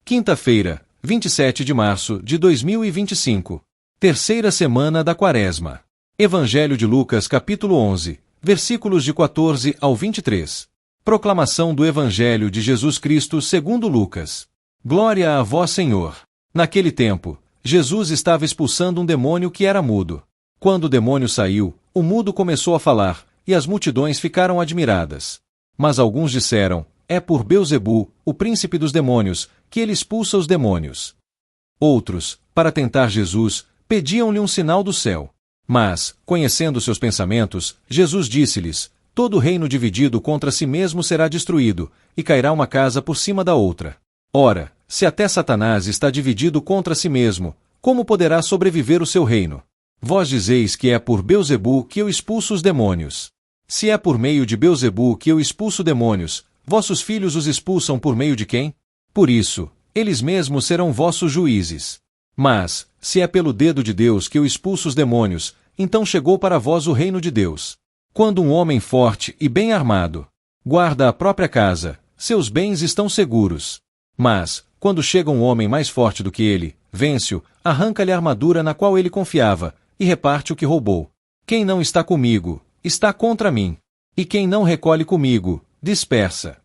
Quinta-feira, 27 de março de 2025. Terceira semana da Quaresma. Evangelho de Lucas capítulo 11, versículos de 14 ao 23. Proclamação do Evangelho de Jesus Cristo segundo Lucas. Glória a vós, Senhor. Naquele tempo, Jesus estava expulsando um demônio que era mudo. Quando o demônio saiu, o mudo começou a falar, e as multidões ficaram admiradas. Mas alguns disseram: é por Belzebu, o príncipe dos demônios, que ele expulsa os demônios. Outros, para tentar Jesus, pediam-lhe um sinal do céu. Mas, conhecendo seus pensamentos, Jesus disse-lhes: todo reino dividido contra si mesmo será destruído, e cairá uma casa por cima da outra. Ora, se até Satanás está dividido contra si mesmo, como poderá sobreviver o seu reino? Vós dizeis que é por Belzebu que eu expulso os demônios. Se é por meio de Belzebu que eu expulso demônios, vossos filhos os expulsam por meio de quem? Por isso, eles mesmos serão vossos juízes. Mas, se é pelo dedo de Deus que eu expulso os demônios, então chegou para vós o reino de Deus. Quando um homem forte e bem armado guarda a própria casa, seus bens estão seguros. Mas, quando chega um homem mais forte do que ele, vence-o, arranca-lhe a armadura na qual ele confiava, e reparte o que roubou. Quem não está comigo, está contra mim. E quem não recolhe comigo, dispersa.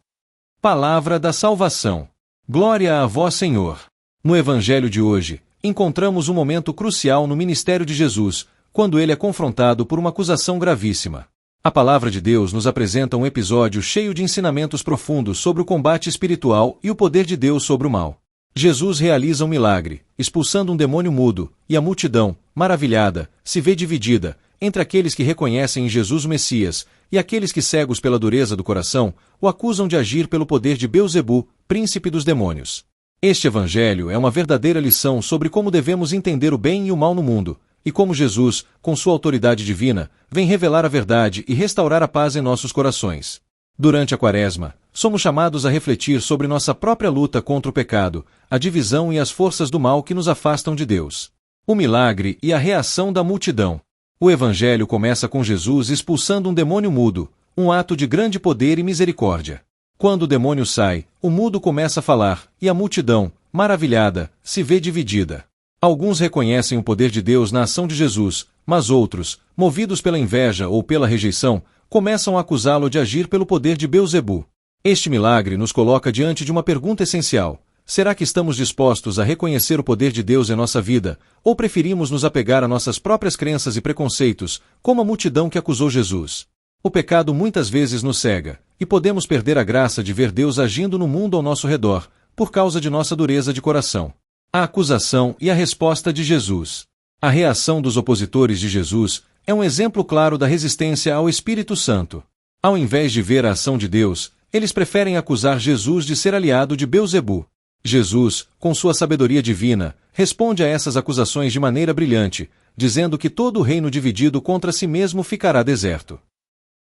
Palavra da salvação. Glória a vós, Senhor. No Evangelho de hoje, encontramos um momento crucial no ministério de Jesus, quando ele é confrontado por uma acusação gravíssima. A palavra de Deus nos apresenta um episódio cheio de ensinamentos profundos sobre o combate espiritual e o poder de Deus sobre o mal. Jesus realiza um milagre, expulsando um demônio mudo, e a multidão, maravilhada, se vê dividida entre aqueles que reconhecem em Jesus o Messias e aqueles que, cegos pela dureza do coração, o acusam de agir pelo poder de Belzebu, príncipe dos demônios. Este evangelho é uma verdadeira lição sobre como devemos entender o bem e o mal no mundo, e como Jesus, com sua autoridade divina, vem revelar a verdade e restaurar a paz em nossos corações. Durante a Quaresma, somos chamados a refletir sobre nossa própria luta contra o pecado, a divisão e as forças do mal que nos afastam de Deus. O milagre e a reação da multidão. O Evangelho começa com Jesus expulsando um demônio mudo, um ato de grande poder e misericórdia. Quando o demônio sai, o mudo começa a falar, e a multidão, maravilhada, se vê dividida. Alguns reconhecem o poder de Deus na ação de Jesus, mas outros, movidos pela inveja ou pela rejeição, começam a acusá-lo de agir pelo poder de Belzebu. Este milagre nos coloca diante de uma pergunta essencial: será que estamos dispostos a reconhecer o poder de Deus em nossa vida, ou preferimos nos apegar a nossas próprias crenças e preconceitos, como a multidão que acusou Jesus? O pecado muitas vezes nos cega, e podemos perder a graça de ver Deus agindo no mundo ao nosso redor, por causa de nossa dureza de coração. A acusação e a resposta de Jesus. A reação dos opositores de Jesus é um exemplo claro da resistência ao Espírito Santo. Ao invés de ver a ação de Deus, eles preferem acusar Jesus de ser aliado de Belzebu. Jesus, com sua sabedoria divina, responde a essas acusações de maneira brilhante, dizendo que todo o reino dividido contra si mesmo ficará deserto.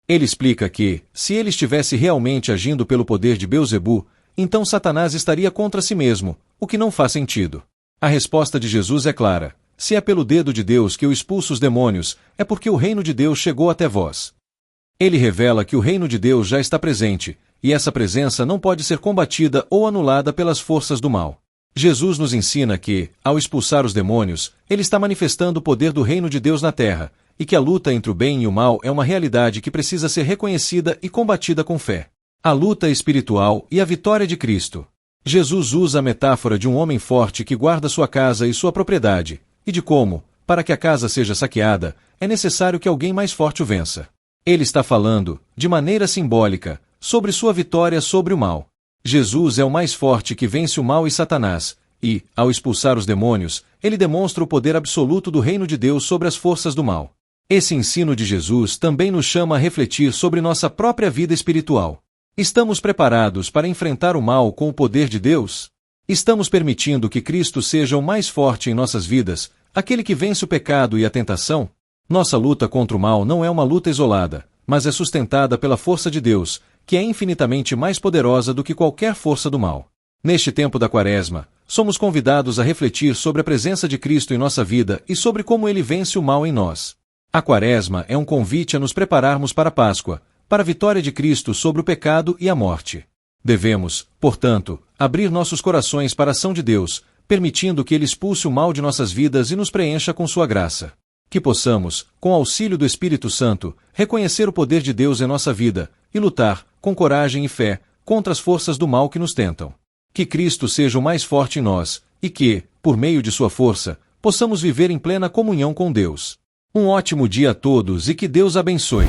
Ele explica que, se ele estivesse realmente agindo pelo poder de Belzebu, então Satanás estaria contra si mesmo, o que não faz sentido. A resposta de Jesus é clara: se é pelo dedo de Deus que eu expulso os demônios, é porque o reino de Deus chegou até vós. Ele revela que o reino de Deus já está presente, e essa presença não pode ser combatida ou anulada pelas forças do mal. Jesus nos ensina que, ao expulsar os demônios, ele está manifestando o poder do reino de Deus na terra, e que a luta entre o bem e o mal é uma realidade que precisa ser reconhecida e combatida com fé. A luta espiritual e a vitória de Cristo. Jesus usa a metáfora de um homem forte que guarda sua casa e sua propriedade, e de como, para que a casa seja saqueada, é necessário que alguém mais forte o vença. Ele está falando, de maneira simbólica, sobre sua vitória sobre o mal. Jesus é o mais forte que vence o mal e Satanás, e, ao expulsar os demônios, ele demonstra o poder absoluto do reino de Deus sobre as forças do mal. Esse ensino de Jesus também nos chama a refletir sobre nossa própria vida espiritual. Estamos preparados para enfrentar o mal com o poder de Deus? Estamos permitindo que Cristo seja o mais forte em nossas vidas, aquele que vence o pecado e a tentação? Nossa luta contra o mal não é uma luta isolada, mas é sustentada pela força de Deus, que é infinitamente mais poderosa do que qualquer força do mal. Neste tempo da Quaresma, somos convidados a refletir sobre a presença de Cristo em nossa vida e sobre como ele vence o mal em nós. A Quaresma é um convite a nos prepararmos para a Páscoa, para a vitória de Cristo sobre o pecado e a morte. Devemos, portanto, abrir nossos corações para a ação de Deus, permitindo que Ele expulse o mal de nossas vidas e nos preencha com sua graça. Que possamos, com o auxílio do Espírito Santo, reconhecer o poder de Deus em nossa vida e lutar, com coragem e fé, contra as forças do mal que nos tentam. Que Cristo seja o mais forte em nós, e que, por meio de sua força, possamos viver em plena comunhão com Deus. Um ótimo dia a todos e que Deus abençoe.